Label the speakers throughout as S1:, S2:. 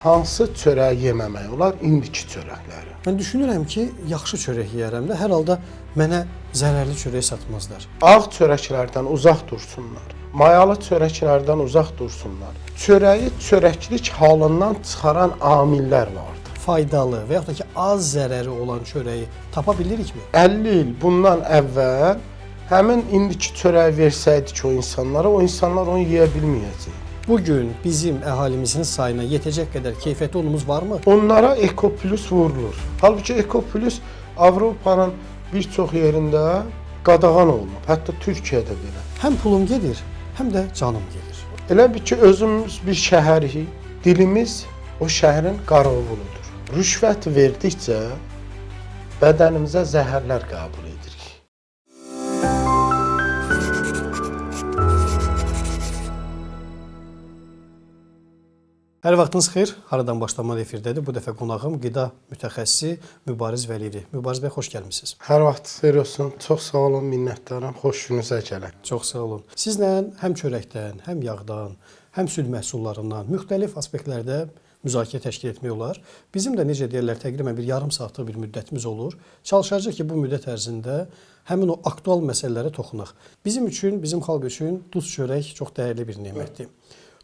S1: Hansı çörək yeməmək olar? İndiki çörəkləri.
S2: Mən düşünürəm ki, yaxşı çörək yeyərəm də, hər halda mənə zərərli çörək satmazlar.
S1: Ağ çörəklərdən uzaq dursunlar. Mayalı çörəklərdən uzaq dursunlar. Çörəyi çörəklik halından çıxaran amillər vardır.
S2: Faydalı və yaxud da ki, az zərəri olan çörəyi tapa bilirikmi?
S1: 50 il bundan əvvəl həmin indiki çörəyi versəydik o insanlar onu yeyə bilməyəcək.
S2: Bugün bizim əhalimizin sayına yetəcək qədər keyfiyyətli unumuz varmı?
S1: Onlara Ekoplus vurulur. Halbuki Ekoplus Avropanın bir çox yerində qadağan olunub. Hətta Türkiyədə belə.
S2: Həm pulum gedir, həm də canım gedir.
S1: Elə bir ki, özümüz bir şəhərik, dilimiz o şəhərin qarovuludur. Rüşvət verdikcə bədənimizə zəhərlər qəbul edirik.
S2: Hər vaxtınız xeyir. Haradan başlamalı efirdədir. Bu dəfə qonağım qida mütəxəssisi Mübariz Vəliyev. Mübariz bəy, xoş gəlmisiniz.
S1: Hər vaxt xeyir olsun. Çox sağ olun, minnətdaram. Xoşunuza gələk.
S2: Çox sağ olun. Sizlə həm çörəkdən, həm yağdan, həm süd məhsullarından müxtəlif aspektlərdə müzakirə təşkil etmək olar. Bizim də necə deyirlər, təqribən bir yarım saatlıq bir müddətimiz olur. Çalışacağıq ki, bu müddət ərzində həmin o aktual məsələlərə toxunaq. Bizim üçün, bizim xalq üçün duz çörək çox dəyərli bir nemətdir.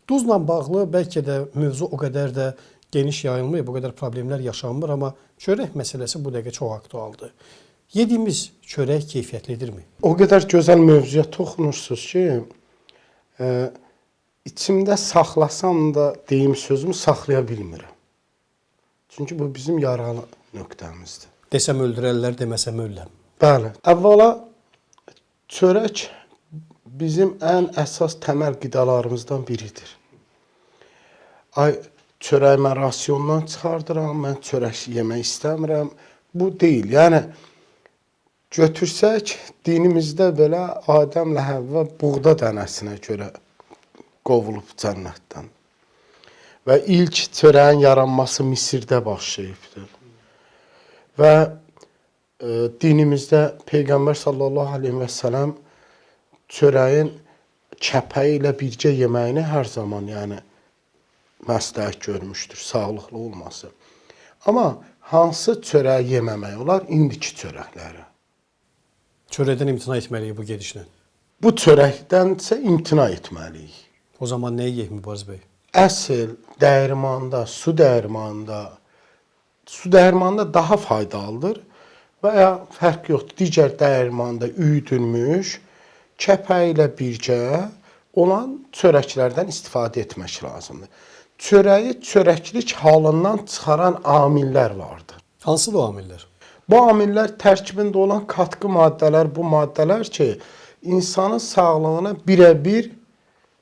S2: Duzla bağlı bəlkə də mövzu o qədər də geniş yayılmır, bu qədər problemlər yaşanmır, amma çörək məsələsi bu dəqiqə çox aktualdır. Yediyimiz çörək keyfiyyətlidirmi?
S1: O qədər gözəl mövzuya toxunursunuz ki, içimdə saxlasam da deyim sözümü saxlaya bilmirəm. Çünki bu bizim yaralı nöqtəmizdir.
S2: Desəm öldürərlər, deməsəm ölləm.
S1: Bəli. Əvvəla çörək bizim ən əsas təməl qidalarımızdan biridir. Ay, çörəyimə rasiondan çıxardıram, mən çörək yemək istəmirəm. Bu deyil. Yəni, götürsək, dinimizdə belə Adəmlə Həvva buğda dənəsinə görə qovulub cənnətdən. Və ilk çörəyin yaranması Misirdə başlayıbdır. Və dinimizdə Peyğəmbər sallallahu aleyhi və sələm çörəyin kəpəyi ilə birgə yeməyini hər zaman məsləhət görmüşdür, sağlıqlı olması. Amma hansı çörəyi yeməmək olar? İndiki çörəkləri.
S2: Çörəkdən imtina etməliyik bu gedişlə.
S1: Bu çörəkdənsə imtina etməliyik.
S2: O zaman nə yeyək Mübariz bəy?
S1: Əsl dəyirmanda, su dəyirmanda daha faydalıdır və ya fərq yoxdur. Digər dəyirmanda üyüdülmüş kəpəyi ilə birgə olan çörəklərdən istifadə etmək lazımdır. Çörəyi çörəklik halından çıxaran amillər vardır.
S2: Hansıdır o amillər?
S1: Bu amillər tərkibində olan katkı maddələr, bu maddələr ki, insanın sağlığına birə-bir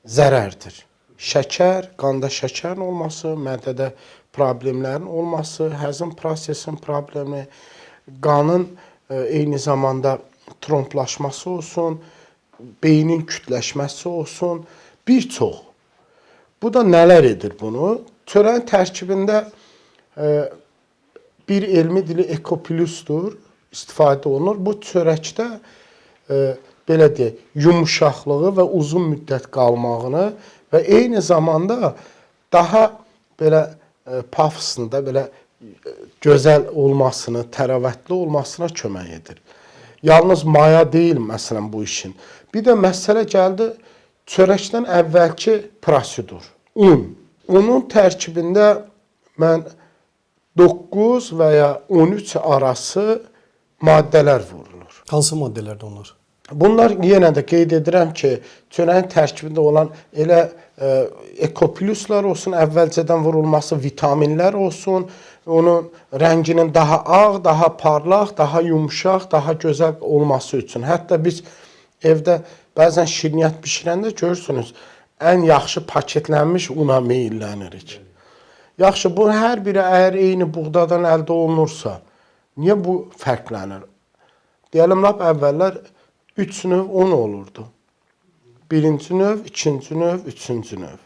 S1: zərərdir. Şəkər, qanda şəkərin olması, mədədə problemlərin olması, həzm prosesinin problemi, qanın eyni zamanda tromblaşması olsun, beynin kütləşməsi olsun, bir çox. Bu da nələr edir bunu? Çörəyin tərkibində bir elmi dili Ekoplusdur, istifadə olunur. Bu çörəkdə belə deyək, yumuşaqlığı və uzun müddət qalmağını və eyni zamanda daha belə pafsında, belə gözəl olmasını, təravətli olmasına kömək edir. Yalnız maya deyil məsələn bu işin. Bir də məsələ gəldi çörəkdən əvvəlki prosedur. Un. Unun tərkibində mən 9 və ya 13 arası maddələr vurulur.
S2: Hansı maddələrdir onlar?
S1: Bunlar yenə də qeyd edirəm ki, çörəyin tərkibində olan elə ekopluslar olsun, əvvəlcədən vurulması vitaminlər olsun, onun rənginin daha ağ, daha parlaq, daha yumuşaq, daha gözəl olması üçün. Hətta biz evdə bəzən şirniyyat bişirəndə görürsünüz, ən yaxşı paketlənmiş una meyillənirik. Yaxşı, bu hər biri əgər eyni buğdadan əldə olunursa, niyə bu fərqlənir? Deyəlim, lap əvvəllər 3 növ un olurdu. Birinci növ, ikinci növ, üçüncü növ.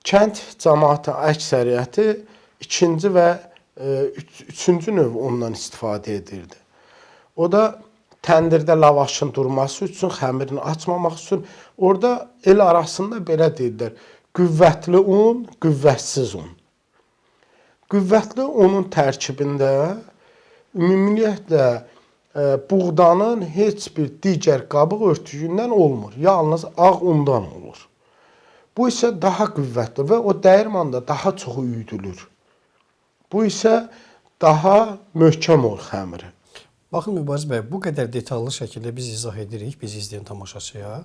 S1: Kənd cəmaatı əksəriyyəti ikinci və üçüncü növ ondan istifadə edirdi. O da təndirdə lavaşın durması üçün, xəmirini açmamaq üçün, orada el arasında belə deyirlər, qüvvətli un, qüvvətsiz un. qüvvətli unun tərkibində ümumiyyətlə buğdanın heç bir digər qabıq örtüyündən olmur. Yalnız ağ undan olur. Bu isə daha qüvvətli və o dəyirmanda daha çox üyüdülür. Bu isə daha möhkəm olur xəmiri.
S2: Baxın Mübariz bəy, bu qədər detallı şəkildə biz izah edirik, biz izləyən tamaşaçıya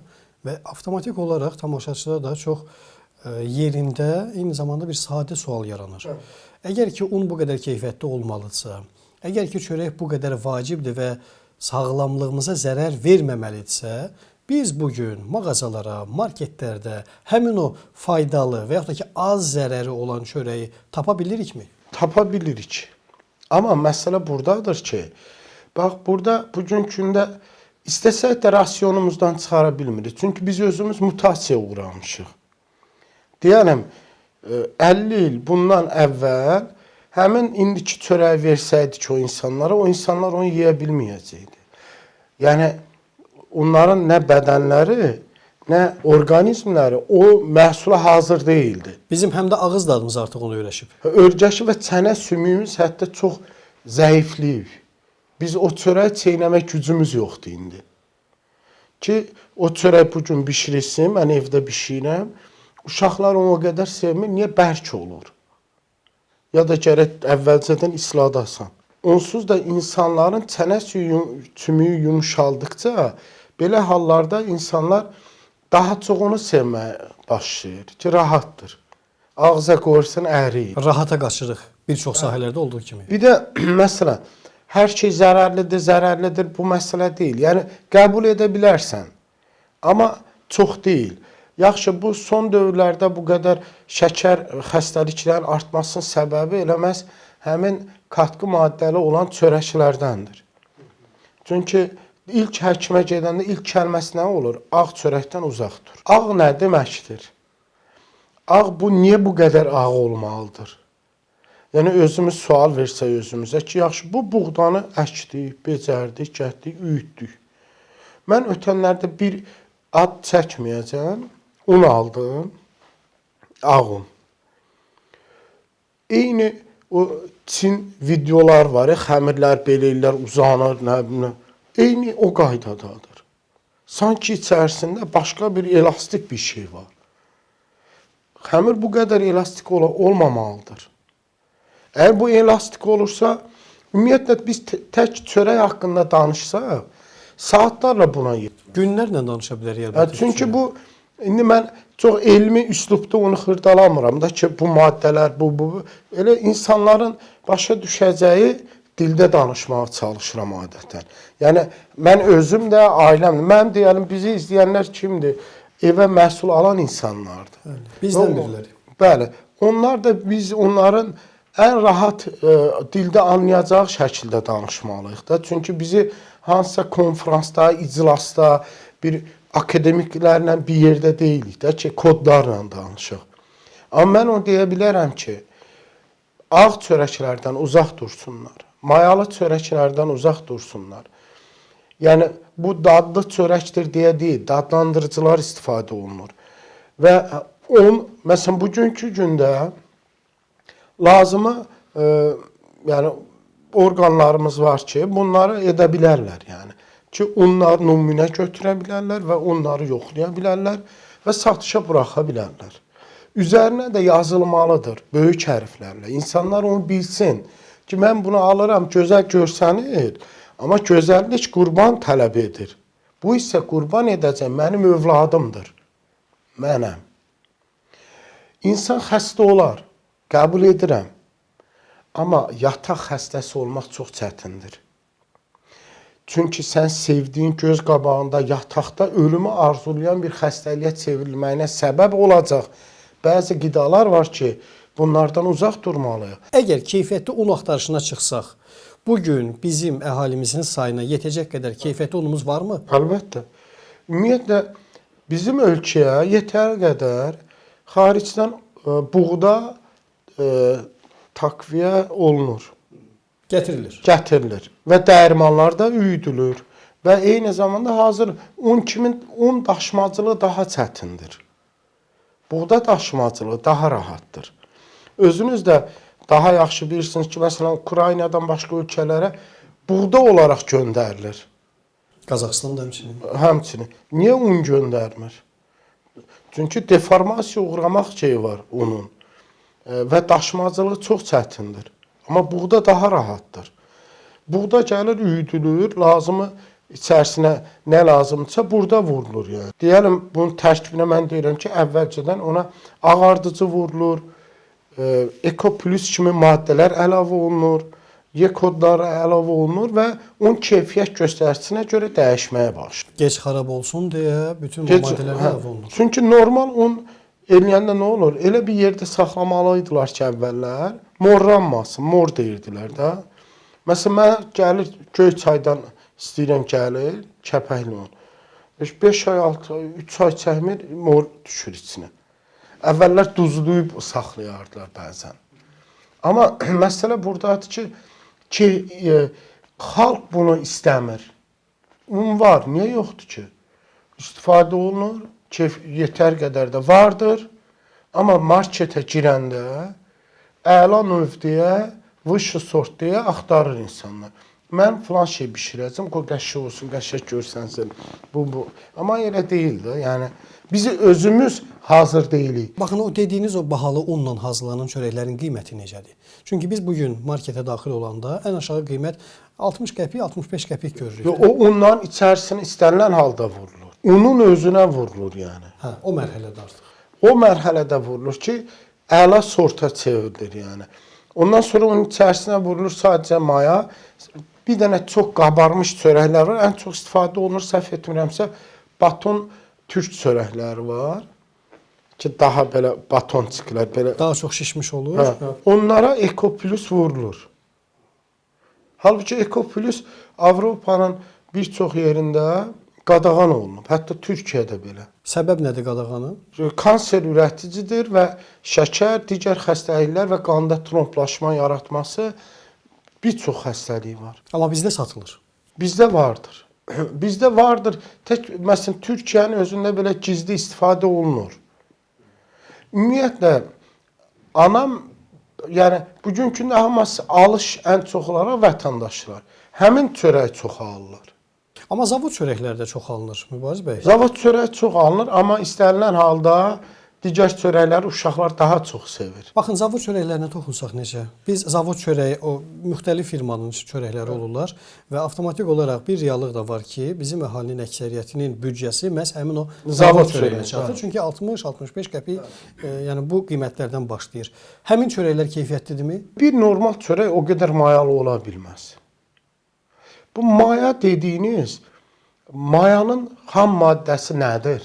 S2: və avtomatik olaraq tamaşaçıda da çox yerində, eyni zamanda bir sadə sual yaranır. Əgər ki, un bu qədər keyfiyyətli olmalıdırsa, əgər ki, çörək bu qədər vacibdir və sağlamlığımıza zərər verməməlidirsə, biz bugün mağazalara, marketlərdə həmin o faydalı və yaxud da ki, az zərəri olan çörəyi tapa bilirikmi?
S1: Tapa bilirik. Amma məsələ buradadır ki, bax, burada bugünkü gündə istəsək də rasionumuzdan çıxara bilmirik. Çünki biz özümüz mutasiyaya uğramışıq. Deyərəm, 50 il bundan əvvəl həmin indiki çörəyi versəydik o insanlara, o insanlar onu yeyə bilməyəcəkdi. Yəni, onların nə bədənləri, nə orqanizmləri o məhsula hazır deyildi.
S2: Bizim həm də ağız dadımız artıq onu öyrəşib.
S1: Örgəşi və çənə sümüyümüz hətta çox zəifliyib. Biz o çörək çeynəmək gücümüz yoxdur indi. Ki, o çörək bugün bişirilsin, mən evdə bişirəm, uşaqlar onu o qədər sevmir, niyə bərk olur? Ya da gərək əvvəlcədən isladasan. Onsuz da insanların çənə sümüyü yumuşaldıqca, belə hallarda insanlar daha çox onu sevməyə başlayır ki, rahatdır. Ağza qoyursan əriyir.
S2: Rahata qaçırıq bir çox sahələrdə olduğu kimi.
S1: Bir də məsələn, hər şey zərərlidir, bu məsələ deyil. Yəni, qəbul edə bilərsən, amma çox deyil. Yaxşı, bu son dövrlərdə bu qədər şəkər xəstəliklərin artmasının səbəbi eləməz həmin katkı maddəli olan çörəklərdəndir. Çünki ilk həkimə gedəndə ilk kəlməsi nə olur? Ağ çörəkdən uzaq dur. Ağ nə deməkdir? Ağ bu niyə bu qədər ağ olmalıdır? Yəni özümüz sual versək özümüzə ki, yaxşı bu buğdanı əkdik, becərdik, gətdik, üyütdük. Mən ötənlərdə bir ad çəkməyəcəm. Un aldım, ağ un. Eyni o Çin videolar var, xəmirlər belə ellər, uzanır, nə bilim. Eyni o qaydadadır. Sanki içərisində başqa bir elastik bir şey var. Xəmir bu qədər elastik olmamalıdır. Əgər bu elastik olursa, ümumiyyətlə biz tək çörək haqqında danışsaq, saatlarla buna yetir.
S2: Günlərlə danışa bilərik əlbəttə.
S1: Çünki bu İndi mən çox elmi üslubda onu xırdalamıram da ki, bu maddələr, bu. Elə insanların başa düşəcəyi dildə danışmağa çalışıram adətən. Yəni, mən özüm də, ailəm də, mən deyəlim, bizi izləyənlər kimdir? Evə məhsul alan insanlardır.
S2: Bizdən biriləri.
S1: Bəli, onlar da biz onların ən rahat dildə anlayacağı şəkildə danışmalıyıq da. Çünki bizi hansısa konferansda, iclasda, bir akademiklərlə bir yerdə deyilik də ki, kodlarla danışıq. Amma mən onu deyə bilərəm ki, ağ çörəklərdən uzaq dursunlar, mayalı çörəklərdən uzaq dursunlar. Yəni, bu dadlı çörəkdir deyə deyil, dadlandırıcılar istifadə olunur. Və məsələn, bugünkü gündə lazımı yəni, orqanlarımız var ki, bunları edə bilərlər. Yəni. Ki, onları nümunə götürə bilərlər və onları yoxlaya bilərlər və satışa buraxa bilərlər. Üzərinə də yazılmalıdır, böyük hərflərlə. İnsanlar onu bilsin ki, mən bunu alıram, gözəl görsənir, amma gözəllik qurban tələb edir. Bu isə qurban edəcək mənim övladımdır, mənəm. İnsan xəstə olar, qəbul edirəm, amma yataq xəstəsi olmaq çox çətindir. Çünki sən sevdiyin göz qabağında yataqda ölümü arzulayan bir xəstəliyə çevrilməyinə səbəb olacaq bəzi qidalar var ki, bunlardan uzaq durmalıyıq.
S2: Əgər keyfiyyətli un axtarışına çıxsaq, bugün bizim əhalimizin sayına yetəcək qədər keyfiyyətli unumuz varmı?
S1: Əlbəttə. Ümumiyyətlə, bizim ölkəyə yetər qədər xaricdən buğda takviyə olunur. Gətirilir və dəyirmanlarda üyüdülür və eyni zamanda hazır un daşımacılığı daha çətindir. Buğda daşımacılığı daha rahatdır. Özünüz də Daha yaxşı bilirsiniz ki, məsələn, Ukraynadan başqa ölkələrə buğda olaraq göndərilir.
S2: Qazaxıstan da həmçinin.
S1: Həmçinin. Niyə un göndərmir? Çünki deformasiya uğramaq şeyi var unun. Və daşımacılığı çox çətindir. Amma buğda daha rahatdır. Buğda gəlir, üyüdülür, lazımı içərisinə nə lazımdırsa burada vurulur yəni. Deyəlim, bunun tərkibinə mən deyirəm ki, əvvəlcədən ona ağardıcı vurulur, Ekoplus kimi maddələr əlavə olunur, Y kodları əlavə olunur və un keyfiyyət göstərisinə görə dəyişməyə başlayır.
S2: Gec xarab olsun deyə bütün bu maddələr əlavə olunur.
S1: Çünki normal un eləyəndə nə olur? Elə bir yerdə saxlamalıydılar ki, əvvəllər morranmasın, mor deyirdilər də. Məsələn, mən gəlir Göyçaydan istəyirəm gəlir, kəpəkli un. 5 ay, 6 ay, 3 ay çəkmir, mor düşür içinə. Əvvəllər duzlayıb saxlayardılar bəzən. Amma məsələ buradadır ki, xalq bunu istəmir. Un var, niyə yoxdur ki? İstifadə olunur, yetər qədər də vardır. Amma marketə girəndə əla növ deyə, vışı sort deyə axtarır insanlar. Mən filan şey bişirəcəm, qoy qəşəng olsun, qəşəng görsənsin. Bu. Amma elə deyil də, yəni biz özümüz hazır deyilik.
S2: Baxın, o dediyiniz o bahalı unla hazırlanan çörəklərin qiyməti necədir? Çünki biz bugün marketə daxil olanda ən aşağı qiymət 60 qəpik, 65 qəpik görürük.
S1: O undan içərisinə istənilən halda vurulur. Unun özünə vurulur yəni.
S2: Hə, o mərhələdə artıq.
S1: O mərhələdə vurulur ki, əla sorta çevrilir yəni. Ondan sonra onun içərisinə vurulur sadəcə maya. Bir dənə çox qabarmış çörəklər var. Ən çox istifadə olunur, səhv etmirəmsə, baton türk çörəkləri var ki, daha belə batonçiklər belə
S2: Daha çox şişmiş olur.
S1: Hə. Onlara Ekoplus vurulur. Halbuki Ekoplus Avropanın bir çox yerində qadağan olunub. Hətta Türkiyədə belə.
S2: Səbəb nədir qadağanın?
S1: Kanser ürəticidir və şəkər, digər xəstəliklər və qanda tromblaşma yaratması bir çox xəstəlik var.
S2: Amma bizdə satılır.
S1: Bizdə vardır. Bizdə vardır. Tək məsələn Türkiyənin özündə belə gizli istifadə olunur. Ümumiyyətlə anam, yəni bugünkü gündə hamısı alış ən çox olaraq vətəndaşlar. Həmin çörək çox alırlar.
S2: Amma zavod çörəkləri də çox alınır, Mübariz bəy.
S1: Zavod çörək çox alınır, amma istənilən halda digər çörəkləri uşaqlar daha çox sevir.
S2: Baxın, zavod çörəklərinə toxunsaq necə? Biz zavod çörəyi, o müxtəlif firmanın çörəkləri olurlar və avtomatik olaraq bir reallıq da var ki, bizim əhalinin əksəriyyətinin büdcəsi məhz həmin o zavod çörəyinə çatır. Çünki 60-65 qəpik, yəni bu qiymətlərdən başlayır. Həmin çörəklər keyfiyyətlidirmi?
S1: Bir normal çörək o qədər mayalı ola bilməz. Bu maya dediyiniz, mayanın xam maddəsi nədir?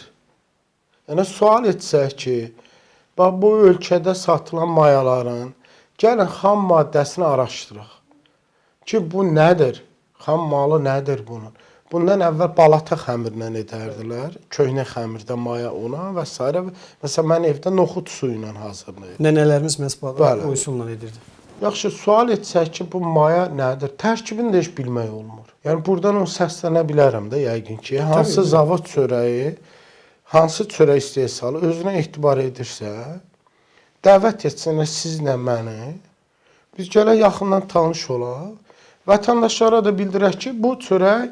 S1: Yəni, sual etsək ki, bax, bu ölkədə satılan mayaların gəlin xam maddəsini araşdıraq. Ki, bu nədir? Xam malı nədir bunun? Bundan əvvəl balata xəmirlə edərdilər. Köhnə xəmirdə maya ona və s. Məsələn, mən evdə noxud suyu ilə hazırlayırdım.
S2: Nənələrimiz məhz o üsulla edirdi.
S1: Yaxşı, sual etsək ki, bu maya nədir? Tərkibini də heç bilmək olmur. Yəni, buradan səslənə bilərəm də yəqin ki, hansı zavod çörəyi, hansı çörək istehsalı özünə etibar edirsə, dəvət etsinlər sizlə məni, biz gələk yaxından tanış olaq, vətəndaşlara da bildirək ki, bu çörək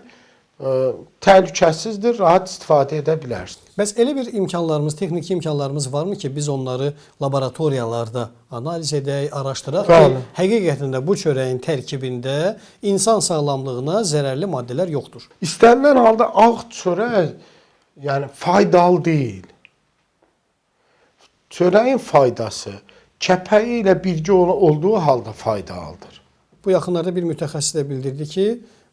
S1: təhlükəsizdir, rahat istifadə edə bilərsiniz.
S2: Bəs elə bir imkanlarımız, texniki imkanlarımız varmı ki, biz onları laboratoriyalarda analiz edək, araşdıraq ki, həqiqətən də bu çörəyin tərkibində insan sağlamlığına zərərli maddələr yoxdur?
S1: İstənilən halda ağ çörək yəni faydalı deyil. Çörəyin faydası kəpəyi ilə birgə olduğu halda faydalıdır.
S2: Bu yaxınlarda bir mütəxəssis də bildirdi ki,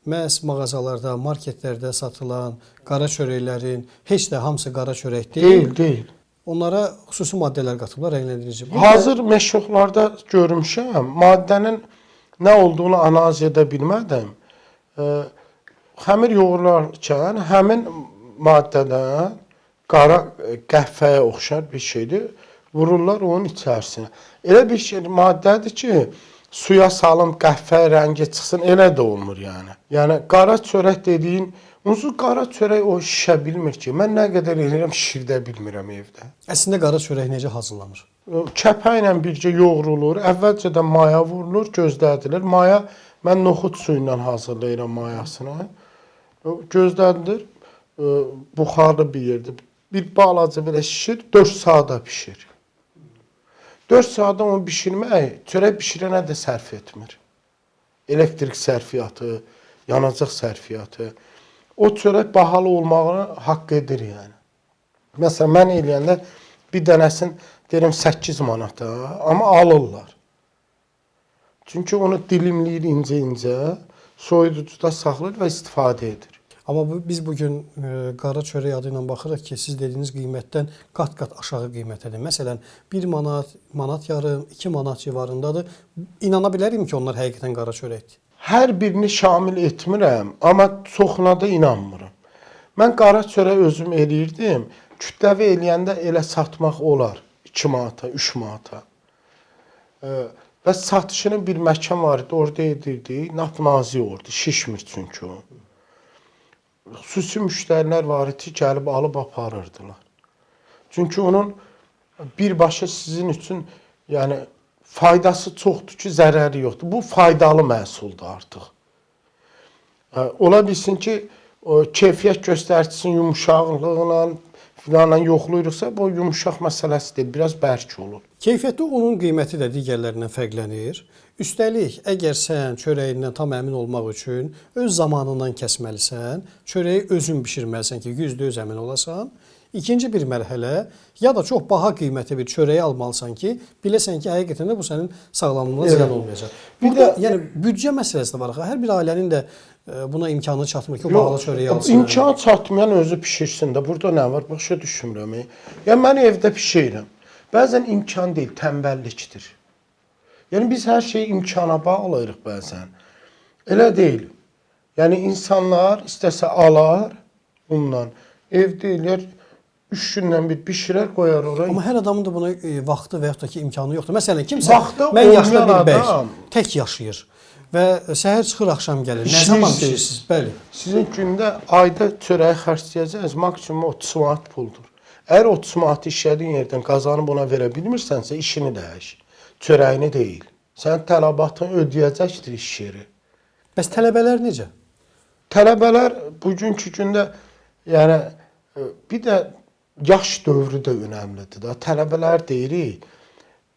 S2: məhz mağazalarda, marketlərdə satılan qara çörəklərin heç də hamısı qara çörək deyil.
S1: Deyil.
S2: Onlara xüsusi maddələr qatıblar, rənglendirici.
S1: Hazır məşruqlarda görmüşəm, maddənin nə olduğunu analiz edə bilmədim. Xəmir yoğurarkən həmin maddədən qara qəhvəyə oxşar bir şeydir, vururlar onun içərisinə. Elə bir şey maddədir ki, suya salın, qəhvə rəngi çıxsın, elə də olmur yəni. Yəni, qara çörək dediyin, onsuz qara çörək o şişə bilmir ki, mən nə qədər eləyirəm, şişirdə bilmirəm evdə.
S2: Əslində qara çörək necə hazırlanır?
S1: Çəpə ilə bircə yoğrulur. Əvvəlcədən maya vurulur, gözlədilir. Maya mən noxud suyu ilə hazırlayıram mayasını. Gözlədilir. Buxarlı bir yerdə. Bir balaca belə şişir, 4 saata pişir. 4 saata onu bişirmək çörək bişirənə də sərf etmir. Elektrik sərfiyyatı, yanacaq sərfiyyatı. O çörək bahalı olmağını haqq edir yəni. Məsələn, mən eləyəndə bir dənəsin deyirəm 8 manata, amma alırlar. Çünki onu dilimləyir incə-incə, soyuducuda saxlayır və istifadə edir.
S2: Amma biz bugün qara çörək adı ilə baxırıq ki, siz dediyiniz qiymətdən qat-qat aşağı qiymətədir. Məsələn, 1 manat, manat yarım, 2 manat civarındadır. İnana bilərim ki, onlar həqiqətən qara çörəkdir.
S1: Hər birini şamil etmirəm, amma çoxuna da inanmıram. Mən qara çörək özüm eləyirdim. Kütləvi eləyəndə elə satmaq olar 2 manata, 3 manata. Və satışının bir məkan var idi, orada edirdik. Nap-nazik orada, şişmir çünki o. Xüsusi müştərilər var idi, gəlib alıb aparırdılar. Çünki onun birbaşa sizin üçün yəni faydası çoxdur ki, zərəri yoxdur. Bu faydalı məhsuldur artıq. Ola bilsin ki, keyfiyyət göstəricisi yumuşaqlığıyla filanla yoxlayırıqsa, bu yumuşaq məsələsi deyil, biraz bərk olur.
S2: Keyfiyyətli unun qiyməti də digərlərindən fərqlənir. Üstəlik, əgər sən çörəyindən tam əmin olmaq üçün öz zamanından kəsməlisən, çörəyi özün bişirməlisən ki, %100 əmin olasan. İkinci bir mərhələ, ya da çox baha qiymətli bir çörəyi almalısan ki, biləsən ki, həqiqətən də bu sənin sağlamlığına ziyan olmayacaq. Burada, yəni, büdcə məsələsi də var. Hər bir ailənin də buna imkanı çatmır ki, o bahalı çörəyi alsın.
S1: İmkan çatmayan özü pişirsin də. Burada nə var? Başa düşmürəm. Yəni, mən evdə pişirirəm. Bəzən imkan deyil, tənbəllikdir. Yəni, biz hər şeyi imkana bağlayırıq bəzən. Elə deyil. Yəni, insanlar istəsə alar bundan. Evdə eləyər, 3 gündən bir bişirər, qoyar oraya.
S2: Amma hər adamın da buna vaxtı və yaxud da ki, imkanı yoxdur. Məsələn, kimsə, mən yaşlı bir bəy, tək yaşayır və səhər çıxır, axşam gəlir. Nə zaman deyirsiniz? Bəli.
S1: Sizin gündə ayda çörəyi xərcləyəcəksiniz, maksimum 30 manat puldur. Əgər 30 manat işlədiyin yerdən qazanıb ona verə bilmirsənsə, işini dəyiş. Çörəyini deyil. Sənin tələbatını ödəyəcəkdir iş yeri.
S2: Bəs tələbələr necə?
S1: Tələbələr bugünkü gündə, yəni, bir də yaş dövrü də önəmlidir da. Tələbələr deyirik,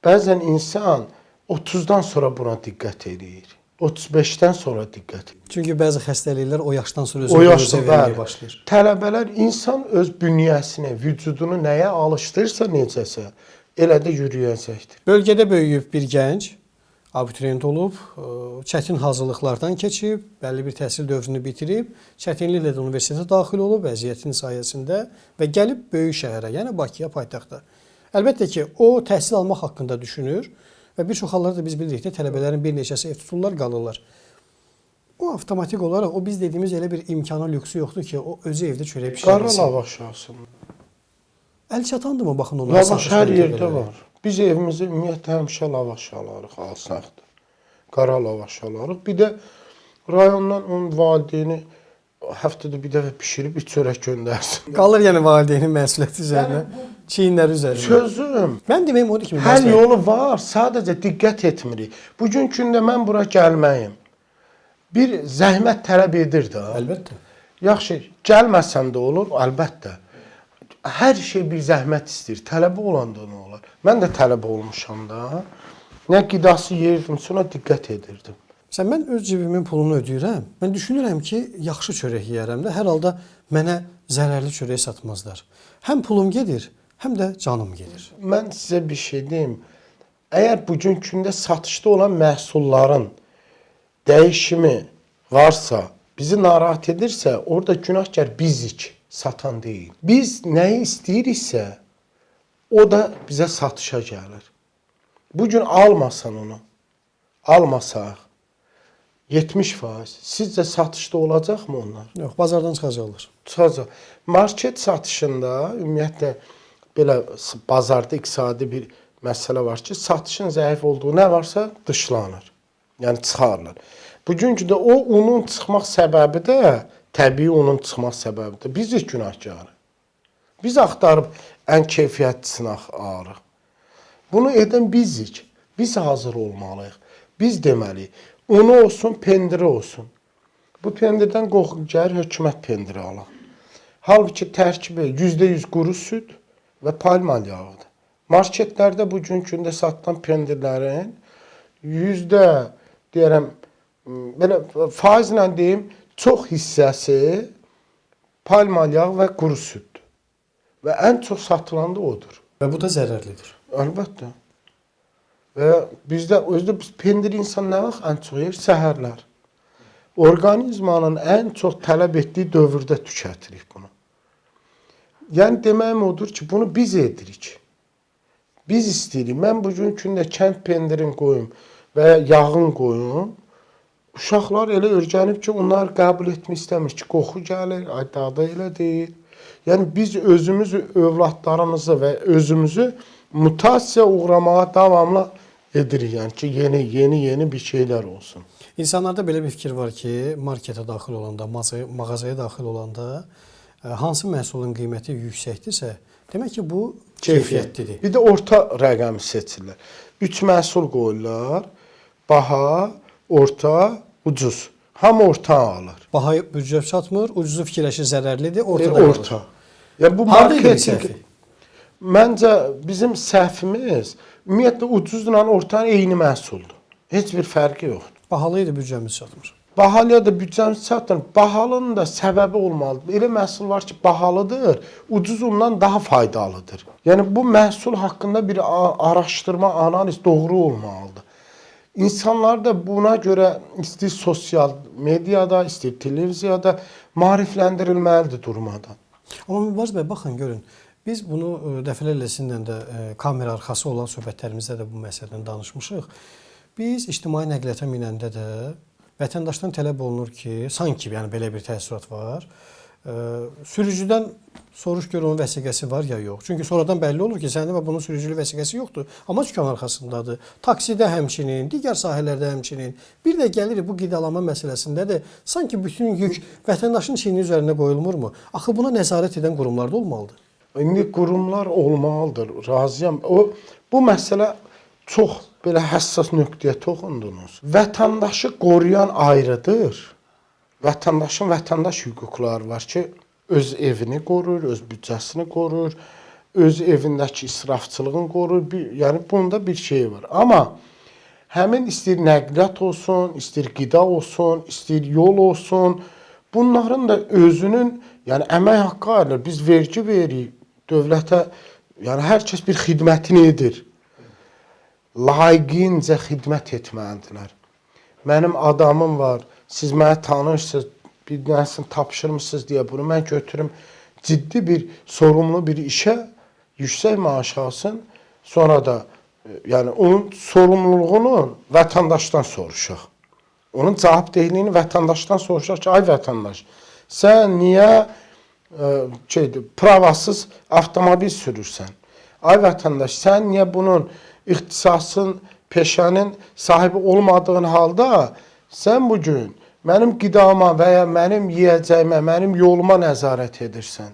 S1: bəzən insan 30-dan sonra buna diqqət edir. 35-dən sonra diqqət edir.
S2: Çünki bəzi xəstəliklər o yaşdan sonra özünü verməyə başlayır.
S1: Tələbələr insan öz bünyəsini, vücudunu nəyə alışdırırsa necəsə, elə də yürüyəcəkdir.
S2: Bölgədə böyüyüb bir gənc, abituriyent olub, çətin hazırlıqlardan keçib, bəlli bir təhsil dövrünü bitirib, çətinliklə də universitetə daxil olub, vəziyyətin sayəsində və gəlib böyük şəhərə, yəni Bakıya, paytaxta. Əlbəttə ki, o təhsil almaq haqqında düşünür və bir çox hallarda biz bilirik də tələbələrin bir neçəsi ev tuturlar, qalırlar. O avtomatik olaraq o biz dediyimiz elə bir imkana, lüksü yoxdur ki, o özü evdə çörək pişirməsin.
S1: Qara lavaş alsın.
S2: Əl çatandır mı baxın onlara?
S1: Lavaş hər yerdə var. Biz evimizə ümumiyyətlə həmişə lavaş alarıq, alsaqdır. Qara lavaş alarıq. Bir də rayondan onun valideyni həftədə bir dəfə pişirib bir çörək göndərsin.
S2: Qalır yəni valideynin məsuliyyəti üzərinə, çiyinləri üzərində.
S1: Sözüm.
S2: Mən deməyim odur ki,
S1: hər yolu var, sadəcə diqqət etmirik. Bugün gündə mən bura gəlməyim. Bir zəhmət tələb edir də.
S2: Əlbəttə.
S1: Yaxşı, gəlməsən də olur, əlbəttə. Hər şey bir zəhmət istəyir. Tələbə olanda nə olar? Mən də tələbə olmuşam da. Nə qidası yeyirdim, sonra diqqət edirdim.
S2: Mən öz cibimin pulunu ödəyirəm. Mən düşünürəm ki, yaxşı çörək yeyərəm də, hər halda mənə zərərli çörək satmazlar. Həm pulum gedir, həm də canım gedir.
S1: Mən sizə bir şey deyim. Əgər bugünkü gündə satışda olan məhsulların dəyişimi varsa, bizi narahat edirsə, orada günahkar bizik, satan deyil. Biz nəyi istəyiriksə, o da bizə satışa gəlir. Bugün almasan onu, almasaq, 70%. Sizcə satışda olacaqmı onlar?
S2: Yox, bazardan çıxacaqlar.
S1: Çıxacaq. Market satışında ümumiyyətlə belə bazarda iqtisadi bir məsələ var ki, satışın zəif olduğu nə varsa dışlanır. Yəni çıxarılır. Bugünkü də o unun çıxmaq səbəbi də, təbii unun çıxmaq səbəbi də bizik günahkarı. Biz axtarıb ən keyfiyyətlisini arıq. Bunu edən bizik. Biz hazır olmalıyıq. Biz deməliyik. Unu olsun, pendiri olsun. Bu pendirdən qoxu gəlir, hökumət pendiri alaq. Halbuki tərkibi %100 quru süd və palmal yağıdır. Marketlərdə bugünkü gündə satılan pendirlərin deyərəm, belə faizlə deyim, çox hissəsi palmal yağ və quru süddür. Və ən çox satılan da odur.
S2: Və bu da zərərlidir.
S1: Əlbəttə. Və bizdə özdə biz pendir insan nə vaxt ən çox yer? Səhərlər. Orqanizmanın ən çox tələb etdiyi dövrdə tükətirik bunu. Yəni deməyim odur ki, bunu biz edirik. Biz istəyirik. Mən bugünkü gündə kənd pendirin qoyum və ya yağın qoyum. Uşaqlar elə öyrənib ki, onlar qəbul etmək istəmir ki, qoxu gəlir, ay dadı elə deyil. Yəni biz özümüzü, övladlarımızı və özümüzü mutasiya uğramağa davamlı edirik. Yəni ki, yeni bir şeylər olsun.
S2: İnsanlarda belə bir fikir var ki, marketə daxil olanda, mağazaya daxil olanda hansı məhsulun qiyməti yüksəkdirsə, demək ki, bu keyfiyyətlidir.
S1: Bir də orta rəqəmi seçirlər. 3 məhsul qoyurlar. Baha, orta, ucuz. Hamı orta alır.
S2: Baha büdcə çatmır, ucuzu fikirləşir zərərlidir, ortada
S1: orta. Yəni bu
S2: marketing
S1: marketinq məncə bizim səhvimiz ümumiyyətlə ucuzla ortanın eyni məhsuldur. Heç bir fərqi yoxdur.
S2: Bahalı idi, büdcəmiz çatmır.
S1: Bahalıya da büdcəmiz çatmır. Bahalının da səbəbi olmalıdır. Elə məhsul var ki, bahalıdır, ucuz ondan daha faydalıdır. Yəni bu məhsul haqqında bir araşdırma, analiz doğru olmalıdır. İnsanlar da buna görə istəyir sosial mediada, istəyir televiziyada maarifləndirilməlidir durmadan.
S2: Amma Mübariz bəy, baxın, görün. Biz bunu dəfələrlə sizinlə də kamera arxası olan söhbətlərimizdə də bu məsələdən danışmışıq. Biz ictimai nəqliyyata minəndə də vətəndaşdan tələb olunur ki, sanki yəni belə bir təəssürat var. Sürücüdən soruş gör onun vəsiqəsi var ya yox. Çünki sonradan bəlli olur ki, səndə və bunun sürücülük vəsiqəsi yoxdur. Amma dükan arxasındadır. Taksidə həmçinin, digər sahələrdə həmçinin. Bir də gəlir bu qidalama məsələsində də sanki bütün yük vətəndaşın çiyini üzərinə qoyulmurmu? Axı buna nəzarət edən qurumlarda olmalıdır.
S1: İndi qurumlar olmalıdır, razıyam. Bu məsələ çox belə həssas nöqtəyə toxundunuz. Vətəndaşı qoruyan ayrıdır. Vətəndaşın vətəndaş hüquqları var ki, öz evini qoruyur, öz büdcəsini qoruyur, öz evindəki israfçılığını qoruyur. Yəni bunda bir şey var. Amma həmin istəyir nəqliyyat olsun, istəyir qida olsun, istəyir yol olsun, bunların da özünün yəni əmək haqqı ayrılır. Biz vergi veririk dövlətə, yəni hər kəs bir xidmətini edir. Layiqincə xidmət etməlidirlər. Mənim adamım var, siz mənə tanırsınız, bir nəsin tapşırmışsınız deyə bunu mən götürüm, ciddi bir, sorumlu bir işə yüksək maaş alsın, sonra da yəni onun sorumluluğunu vətəndaşdan soruşaq. Onun cavabdehliyini vətəndaşdan soruşaq ki, ay vətəndaş, sən niyə pravasız avtomobil sürürsən? Ay vətəndaş, sən niyə bunun ixtisasın, peşənin sahibi olmadığın halda sən bugün mənim qidama və ya mənim yeyəcəyimə, mənim yoluma nəzarət edirsən?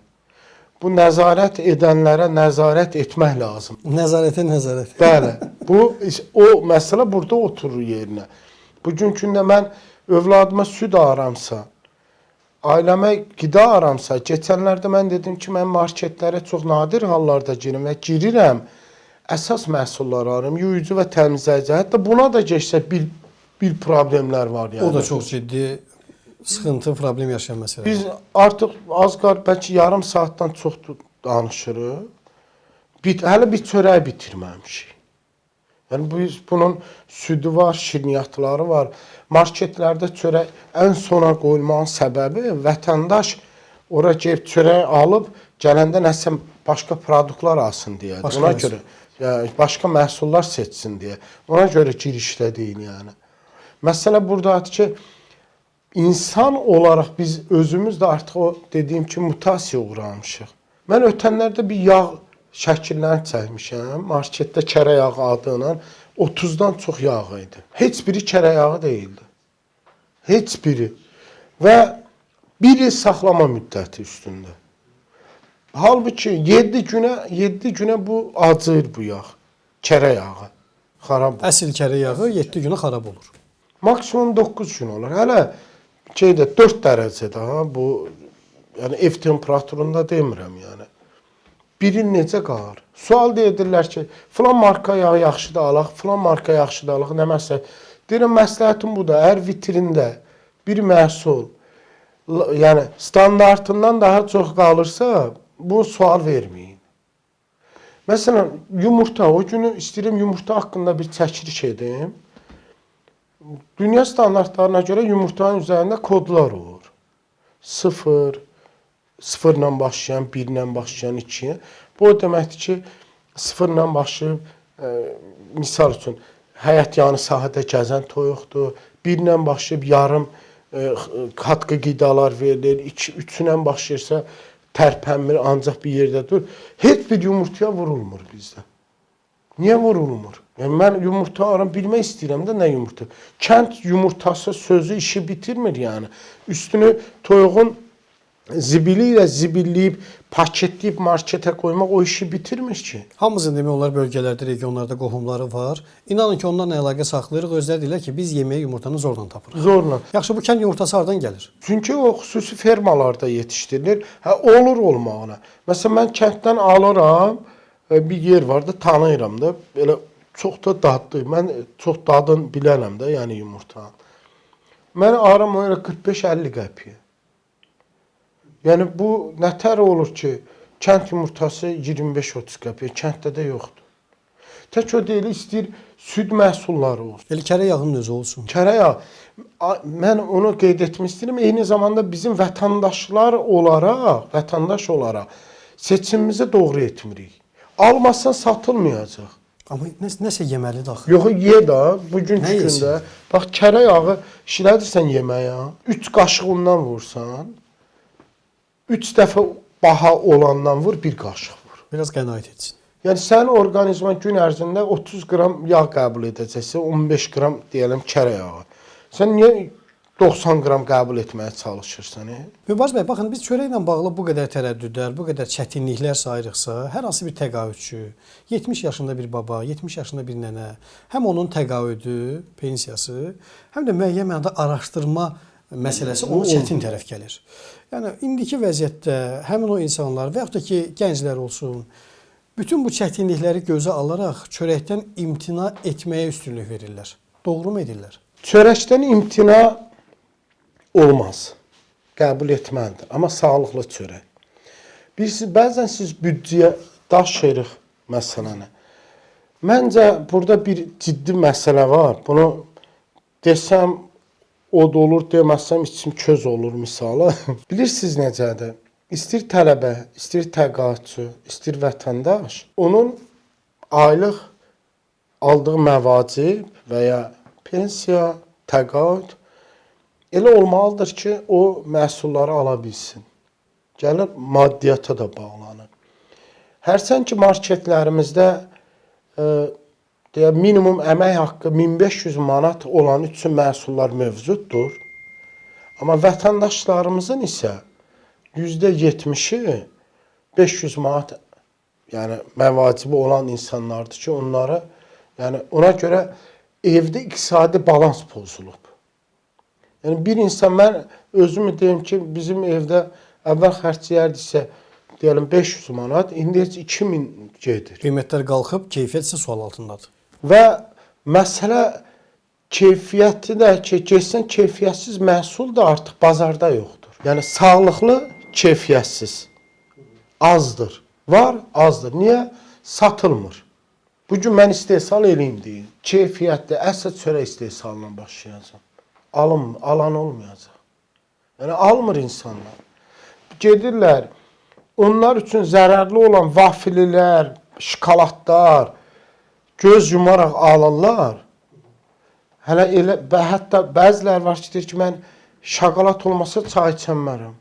S1: Bu nəzarət edənlərə nəzarət etmək lazım.
S2: Nəzarətə nəzarət.
S1: Bəli. O məsələ burada oturur yerinə. Bugünkü gündə mən övladıma süd aramsa, ailəmə qida aramsa, keçənlərdə mən dedim ki, mən marketlərə çox nadir hallarda girim və girirəm. Əsas məhsullar arım, yuyucu və təmizləyici. Hətta buna da geçsə bir problemlər var. Yəni.
S2: O da çox ciddi sıxıntı, problem yaşayan məsələ.
S1: Biz artıq az qar, bəlkə yarım saatdan çox danışırıq. Hələ bir çörək bitirməmişik. Yəni biz bunun südü var, şirniyyatları var. Marketlərdə çörək ən sona qoyulmanın səbəbi vətəndaş ora gəlib çörək alıb gələndə nəsə başqa produktlar alsın deyə. Ona görə başqa məhsullar seçsin deyə. Ona görə girişdə deyil yəni. Məsələ buradadır ki, insan olaraq biz özümüz də artıq o dediyim ki, mutasiya uğramışıq. Mən ötənlərdə bir yağ şəkillərini çəkmişəm. Marketdə kərə yağı adıyla 30-dan çox yağ idi. Heç biri kərə yağı deyildi. Heç biri. Və bir il saxlama müddəti üstündə. Halbuki 7 günə bu acıyır bu yağ. kərə yağı xarab olur.
S2: Əsl kərə yağı 7 günə xarab olur.
S1: Maksimum 9 gün olur. Hələ şeydə 4 dərəcədə ha bu yəni ev temperaturunda demirəm yəni. Biri necə qalır? Sual edirlər ki, filan marka yağ yaxşıdır alaq, filan marka yaxşıdır alaq, nə məsələ. Deyirəm məsləhətim budur. Əgər vitrində bir məhsul yəni standartından daha çox qalırsa, bu sual verməyin. Məsələn, yumurta, o günü istəyirəm yumurta haqqında bir çəkiliş edim. Dünya standartlarına görə yumurtanın üzərində kodlar olur. 0, 0 ilə başlayan, 1 ilə başlayan, 2. Bu o deməkdir ki, 0 ilə başlayıb, misal üçün, həyət yanı sahədə gəzən toyuqdur. 1 ilə başlayıb yarım katkı qidalar verilir. 3 ilə başlayırsa tərpənmir, ancaq bir yerdə dur. Heç bir yumurtaya vurulmur bizdə. Niyə vurulmur? Yəni mən yumurta aram bilmək istəyirəm də nə yumurta. Kənd yumurtası sözü işi bitirmir yəni. Üstünü toyuğun zibili ilə zibilləyib, paketləyib marketə qoymaq o işi bitirmir ki.
S2: Hamımızın demək olar bölgələrdə, regionlarda qohumları var. İnanın ki, onlarla əlaqə saxlayırıq. Özləri deyirlər ki, biz yeməyə yumurtanı zorla tapırıq.
S1: Zorla.
S2: Yaxşı, bu kənd yumurtası hardan gəlir?
S1: Çünki o xüsusi fermalarda yetişdirilir. Olur olmağına. Məsələn, mən kənddən alıram, bir yer var da tanıyıram da, belə çox da dadlı. Mən çox dadını bilənəm də, yəni yumurtanın. Mən aram o elə 45-50 qəpiyə. Yəni bu nətər olur ki, kənd yumurtası 25-30 qəpiyə, kənddə də yoxdur. Tək o deyil, istəyir süd məhsulları olsun.
S2: Elə kərə yağının özü olsun.
S1: Kərə yağı. Mən onu qeyd etmək istəyirəm. Eyni zamanda bizim vətəndaş olaraq seçimimizi doğru etmirik. Almasan satılmayacaq.
S2: Amma nəsə yeməlidir axı.
S1: Yox, ye də, bugünkü
S2: Nə
S1: gündə. Bax, kərə yağı işlədirsən yeməyə, 3 qaşıq undan vursan, 3 dəfə baha olandan vur, 1 qaşıq vur.
S2: Biraz qənaət etsin.
S1: Yəni sənin orqanizman gün ərzində 30 qram yağ qəbul edəcəksə, 15 qram deyələm kərə yağı. Sən niyə 90 qram qəbul etməyə çalışırsan?
S2: Mübariz bəy, baxın, biz çörəklə bağlı bu qədər tərəddüdlər, bu qədər çətinliklər sayırıqsa, hər hansı bir təqaüdçü, 70 yaşında bir baba, 70 yaşında bir nənə, həm onun təqaüdü, pensiyası, həm də müəyyən mənada araşdırma məsələsi ona çətin tərəf gəlir. Yəni, indiki vəziyyətdə həmin o insanlar və yaxud da ki, gənclər olsun, bütün bu çətinlikləri gözə alaraq çörəkdən imtina etməyə üstünlük verirlər. Doğru mu edirlər?
S1: Çörəkdən imtina olmaz. Qəbul etməlidir. Amma sağlıqlı çörək. Bəzən siz büdcəyə daşıyırıq məsələni. Məncə, burada bir ciddi məsələ var. Bunu desəm, od olur, deməsəm, içim köz olur misalı. Bilirsiniz necədir? İstir tələbə, istir təqaüdçü, istir vətəndaş, onun aylıq aldığı məvacib və ya pensiya, təqaüd elə olmalıdır ki, o məhsulları ala bilsin. Gəlir, maddiyyata da bağlanır. Hərçən ki, marketlərimizdə minimum əmək haqqı 1500 manat olan üçün məhsullar mövcuddur. Amma vətəndaşlarımızın isə %70-i 500 manat yəni məvacibi olan insanlardır ki, onları yəni ona görə evdə iqtisadi balans pozulub. Yəni bir insan, mən özümü deyim ki, bizim evdə əvvəl xərcləyərdiksə, deyəlim 500 manat, indi heç 2000 gedir.
S2: Qiymətlər qalxıb, keyfiyyət isə sual altındadır.
S1: Və məsələ keyfiyyəti də ki, keçsən keyfiyyətsiz məhsul da artıq bazarda yoxdur. Yəni sağlıqlı, keyfiyyətsiz azdır. Var, azdır. Niyə? Satılmır. Bugün mən istehsal eləyim deyim. Keyfiyyətli, əsl çörək istehsalına başlayacağım. Alan olmayacaq. Yəni almır insanlar. Gedirlər, onlar üçün zərərli olan vafililər, şokoladlar, göz yumaraq alırlar. Hələ elə, hətta bəzilər var ki, deyir ki, mən şokolad olmasa çay içəmmərəm.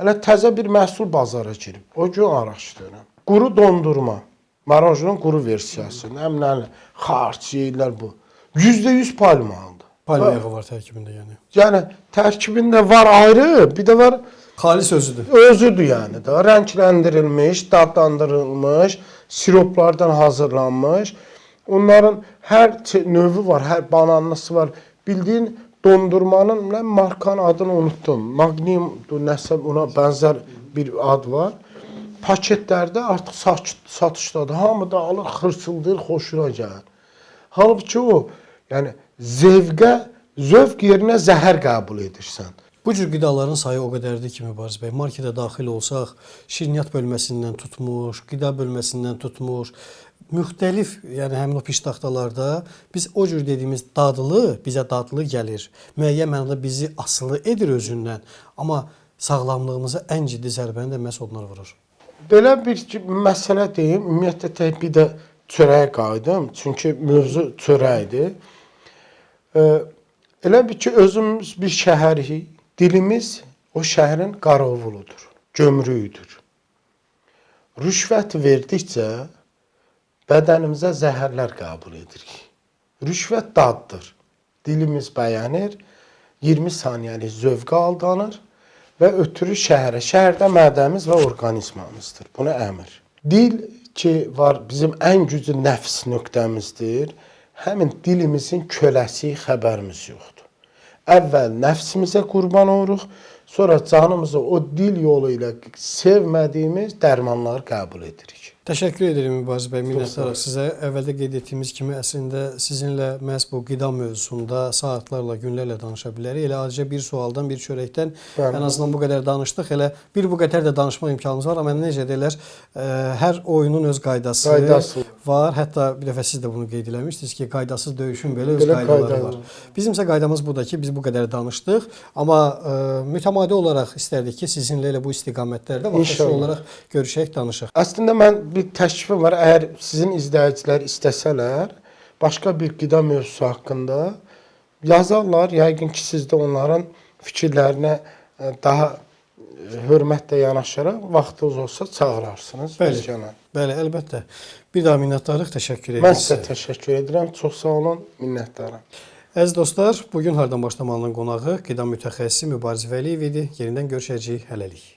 S1: Hələ təzə bir məhsul bazara girib. O gün araşdırıram. Quru dondurma. Marojnun quru versiyası. Nəmləli, xarç yeyirlər bu. %100 palmalıdır.
S2: Palma yağı var tərkibində yəni.
S1: Yəni tərkibində var ayrı, bir də var
S2: Xalis özüdür.
S1: Özüdür yəni də. Rəngləndirilmiş, dadlandırılmış, siroplardan hazırlanmış. Onların hər növü var, hər bananlısı var. Bildiyin dondurmanın nə markanın adını unutdum. Magnumdur, nəsə ona bənzər bir ad var. Paketlərdə artıq satışdadır. Hamı da alır, xırçıldayır, xoşuna gəlir. Halbuki o, yəni zövq yerinə zəhər qəbul edirsən.
S2: Bu cür qidaların sayı o qədərdir ki, Mübariz bəy, marketə daxil olsaq, şirniyyat bölməsindən tutmuş, qida bölməsindən tutmuş, müxtəlif, yəni həmin o piştaxtalarda biz o cür dediyimiz dadlı, bizə dadlı gəlir. Müəyyən mənada bizi asılı edir özündən, amma sağlamlığımıza ən ciddi zərbəni də məhz onlar vurur.
S1: Belə bir məsələ deyim, ümumiyyətlə tək bir də çörəyə qayıdım, çünki mövzu çörəkdir. Elə bir ki, özümüz bir şəhərik, dilimiz o şəhərin qarovuludur, gömrüyüdür. Rüşvət verdikcə bədənimizə zəhərlər qəbul edirik. Rüşvət daddır. Dilimiz bəyənir, 20 saniyəlik zövqə aldanır və ötürür şəhərə. Şəhərdə mədəmiz və orqanizmamızdır. Bunu əmir. Dil ki, var bizim ən güclü nəfs nöqtəmizdir. Həmin dilimizin köləsiyik, xəbərimiz yoxdur. Əvvəl nəfsimizə qurban oluruq, sonra canımızı o dil yolu ilə sevmədiyimiz dərmanları qəbul edirik.
S2: Təşəkkür edirəm Mübariz bəy, minnətdarıq sizə. Əvvəldə qeyd etdiyimiz kimi əslində sizinlə məhz bu qida mövzusunda saatlarla, günlərlə danışa bilərik. Elə adicə bir sualdan, bir çörəkdən ən azından bu qədər danışdıq. Elə bir bu qədər də danışmaq imkanımız var, amma necə deyirlər, hər oyunun öz qaydası var. Hətta bir dəfə siz də bunu qeyd eləmişdiniz ki, qaydasız döyüşün belə öz qaydaları var. Bizimsə qaydamız budur ki, biz bu qədər danışdıq, amma mütəmadi olaraq istərdik ki, sizinlə elə bu istiqamətlərdə vaxtaşırı olaraq görüşək, danışaq.
S1: Əslində mən bir təklifim var. Əgər sizin izləyicilər istəsələr, başqa bir qida mövzusu haqqında yazarlar. Yəqin ki, siz də onların fikirlərinə daha hörmətlə yanaşaraq vaxtınız olsa çağırarsınız.
S2: Bəli, əlbəttə. Bir daha minnətdarıq, təşəkkür edirəm.
S1: Mən sizə təşəkkür edirəm. Çox sağ olun, minnətdaram.
S2: Əziz dostlar, bugün Hardan Başlamalının qonağı qida mütəxəssisi Mübariz Vəliyev idi. Yenidən görüşəcəyik, hələlik.